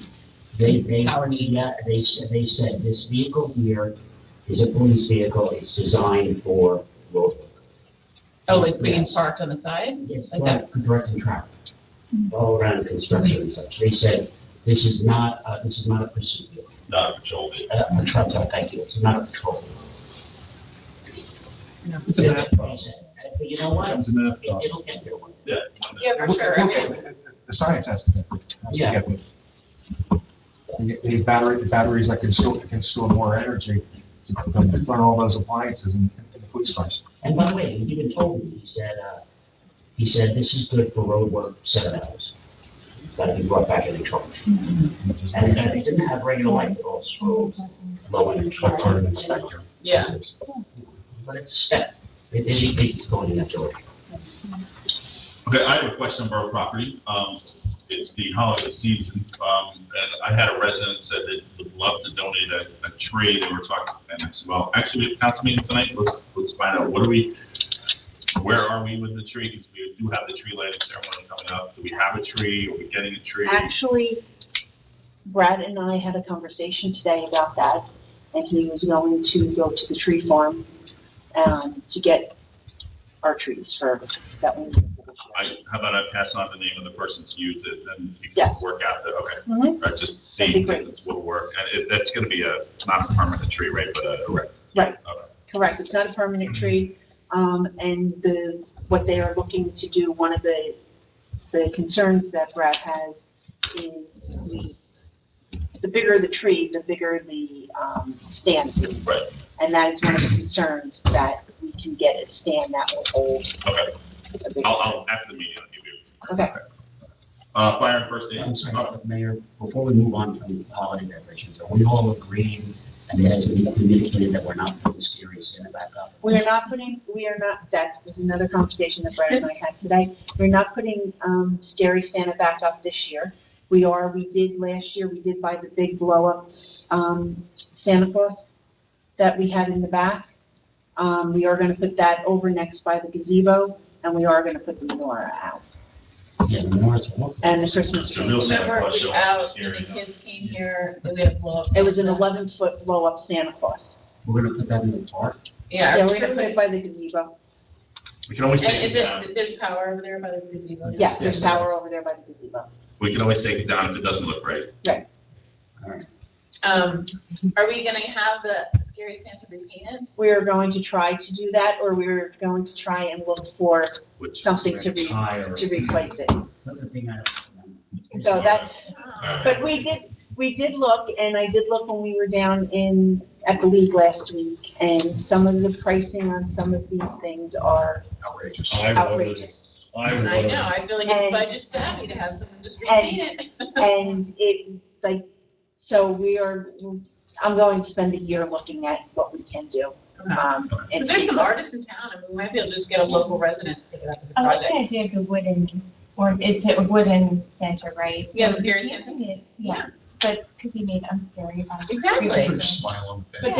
power need. Yeah, they said this vehicle here is a police vehicle. It's designed for road work. Oh, like being Yes. parked on the side? Yes, Like that? directing traffic, all around construction and such. They said, this is not a pursuit vehicle. Not a patrol vehicle. A truck, thank you, it's not a patrol vehicle. It's a math They problem. said, but you know what? Becomes a math problem. It'll get there one day. Yeah. Yeah, for sure. The science has to get Yeah. the batteries that can store more energy to run all those appliances in the police cars. And by the way, he even told me, he said, this is good for road work, 7 hours. It's gotta be brought back in the charge. And they didn't have regular lights at all, strobes, low energy. Inspector. Yeah. But it's a step. It indicates it's going in that direction. Okay, I have a question on borough property. It's the holiday season, and I had a resident said that would love to donate a tree. They were talking, and I said, well, actually, we have a council meeting tonight. Let's find out, where are we with the tree? Because we do have the tree lighting ceremony coming up. Do we have a tree? Are we getting a tree? Actually, Brad and I had a conversation today about that, and he was going to go to the tree farm to get our trees for that one. How about I pass on the name of the person to you, then you can Yes. work out the, okay. Mhm. Right, just That'd be see great. if it will work. And that's gonna be not a permanent tree, right, but a. Right, Okay. correct. It's not a permanent tree. And what they are looking to do, one of the concerns that Brad has is the bigger the tree, the bigger the stand. Right. And that is one of the concerns, that we can get a stand that will hold. Okay, a big- I'll, after the meeting, I'll give you. Okay, Fire and first aid. I'm sorry, Mayor, before we move on from holiday decorations, are we all agreeing, and it has been communicated that we're not putting Scary Santa back up? we are not, that was another conversation that Brad and I had today. We're not putting, Scary Santa back up this year. We did last year, we did buy the big blow up, Santa Claus that we had in the back. We are gonna put that over next by the gazebo, and we are gonna put the menorah out. Yeah, the North. And the Christmas The tree. real Santa Remember, it Claus was show out, was and the scary. kids came here, and we had to blow up. It was an Santa. 11-foot blow up Santa Claus. We're gonna put that in the park? Yeah. Yeah, we're gonna put it by the gazebo. We can always And take is it down. there's power over there by the gazebo? Yes, there's power over there by the gazebo. We can always take it down if it doesn't look right. All right. Are we gonna have the scary Santa repainted? We are going to try to do that, or we're going to try and look for Which, something to replace it. Another thing So that's, Oh. but we did look, and I did look when we were down at the league last week, and some of the pricing on some of these things are Outrageous. outrageous. I know, I feel like it's And- budget savvy to have someone just repaint it. And it, like, so I'm going to spend a year looking at what we can do. And Because there's some artists in town, I mean, we might be able to just get a local resident to take it up as a I like the project. idea of the wooden, or it's a wooden Santa, right? Yeah, the So scary you can't Santa. see it, yeah, but could be made unscary by. Exactly. Put a smile on the face. But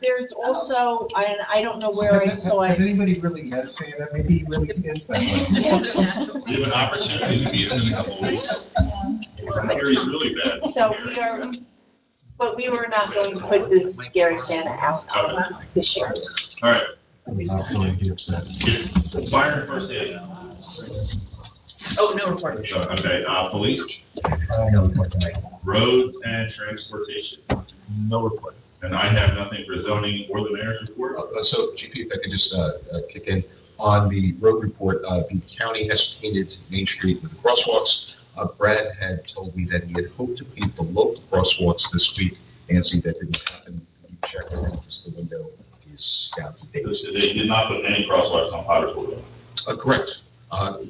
there's also, and I don't know where I saw Has it. anybody really met Santa? Maybe he really is that way. we have an opportunity to meet him in a couple of weeks. Scary's really bad. So but we were not going to put this scary Santa out this year. All right, I'm not going to be upset. fire and first aid. Oh, no report. So, okay, police, I know what to make. roads and transportation. No report. And I have nothing for zoning or the mayor's report. So, GP, if I could just kick in, on the road report, the county has painted Main Street with the crosswalks. Brad had told me that he had hoped to paint the local crosswalks this week. Nancy, that didn't happen. You checked it, because the window is down to date. They did not put any crosswalks on Pottersville Road. Correct.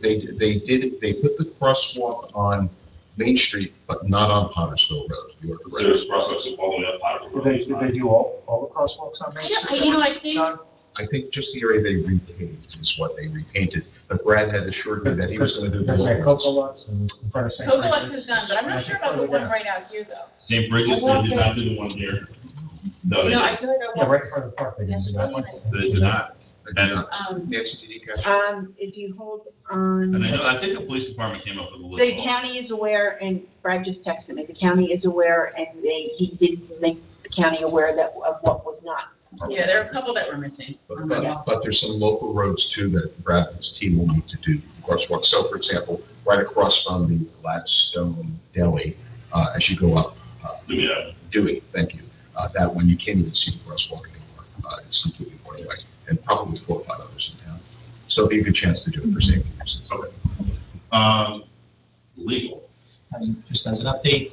They put the crosswalk on Main Street, but not on Pottersville Road. You are So correct. there's crosswalks all the way up Pottersville Did Road. they do all the crosswalks on Main Street? I think, John? I think just the area they repaved is what they repainted, but Brad had assured me that he was going to do the There's that local Coco ones. Lots in front of St. Coca Francis. Lux is done, but I'm not sure about the one right out here, though. St. Bridget's, they did not do the one here. No, they No, I did. feel like I Yeah, walked. right in front of the park, they did that one. They did not. And Nancy, did you catch? If you hold and on. I think the police department came up with a list. The also. county is aware, and Brad just texted me, the county is aware, and he did make the county aware of what was not. Yeah, there are a couple that were missing. But there's some local roads too that Brad and his team will need to do crosswalks. So for example, right across from the Gladstone Deli, as you go up, Yeah. Dewey, thank you. That one, you can't even see the crosswalk anymore. It's completely worn away, and probably 4 or 5 others in town. So it'll be a good chance to do it for safety reasons. Okay. Legal. Just as an update,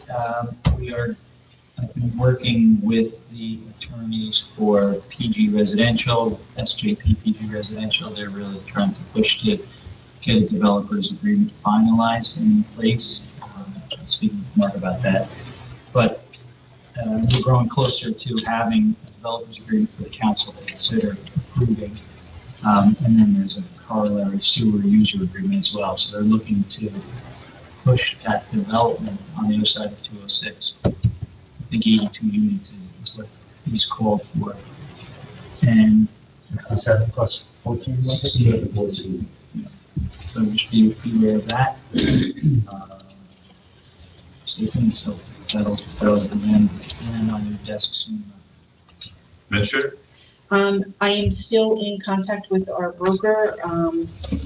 I've been working with the attorneys for PG Residential, SJP PG Residential. They're really trying to push to get a developer's agreement finalized in place. I'll speak more about that. But we're growing closer to having a developer's agreement for the council to consider approving. And then there's a corollary sewer user agreement as well. So they're looking to push that development on the other side of 206. I think 82 units is what he's called for. And 67 plus 14, was it? so just be aware of that. Stephen, so that'll land on your desk soon. Administrator? I am still in contact with our broker,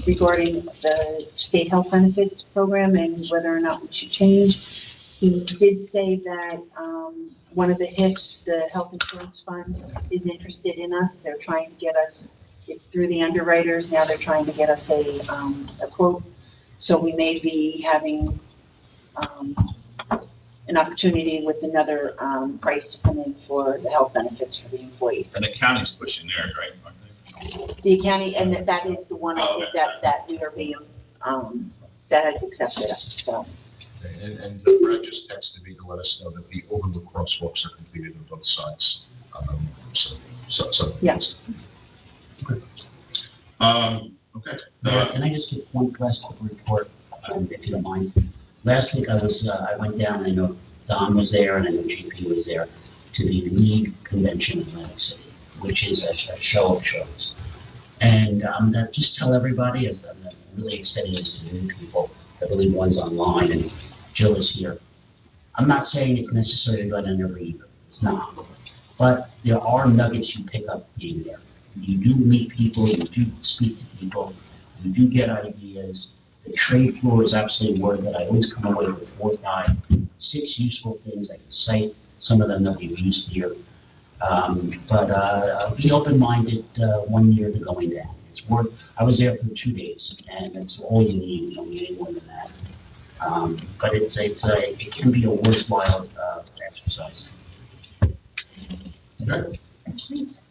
regarding the state health benefits program and whether or not we should change. He did say that, one of the HIFs, the Health Insurance Funds, is interested in us. They're trying to get us, it's through the underwriters, now they're trying to get us a quote. So we may be having, an an opportunity with another, price to come in for the health benefits for the employees. And the county's pushing theirs, right? Aren't The county, and that is the one I think that we are being, that has accepted us, so. And Brad just texted me to let us know that the overlook crosswalks are completed on both sides. So. Yeah. Okay. Mayor, can I just give one last quick report, if you don't mind? Last week I went down, I know Don was there and I know GP was there, to the League Convention in Atlantic City, which is a show of shows. And just tell everybody, as I'm really extending this to new people, I believe one's online and Jill is here. I'm not saying it's necessary to go down every year, it's not. But there are nuggets you pick up being there. You do meet people, you do speak to people, you do get ideas. The trade floor is absolutely worth it. I always come away with 4 or 5, 6 useful things I can cite, some of them that we've used here. But be open-minded 1 year to going down. It's worth, I was there for 2 days, and that's all you need. You don't need any more than that. But it can be a worthwhile exercise. Okay.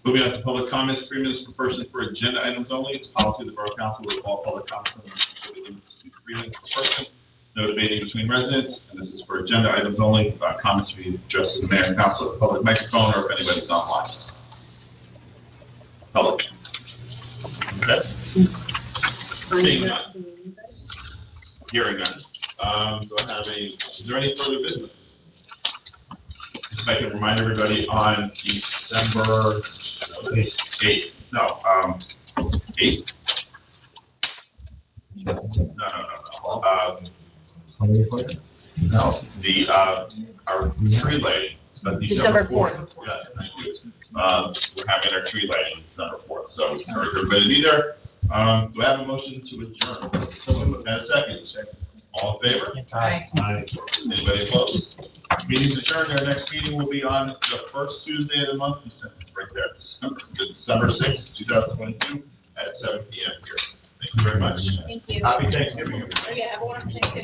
Moving on to public comments, 3 minutes per person for agenda items only. It's policy of the Borough Council will call public comments on 3 minutes per person. No debating between residents, and this is for agenda items only. Comments to be addressed to the mayor and council at the public microphone or if anybody's online. Public. Okay. Seeing none. Hearing none. Do I have is there any further business? If I can remind everybody on December 8th, no, 8th? No. No, our tree lighting, December 4th. Yeah, thank you. We're having our tree lighting December 4th, so encourage everybody to be there. Do I have a motion to adjourn? And a second. All in favor? Aye. Anybody opposed? Meeting's adjourned. Our next meeting will be on the first Tuesday of the month, right there, December 6th, 2022, at 7 p.m. here. Thank you very much. Thank you. Happy Thanksgiving, everybody. Yeah, everyone, Thanksgiving.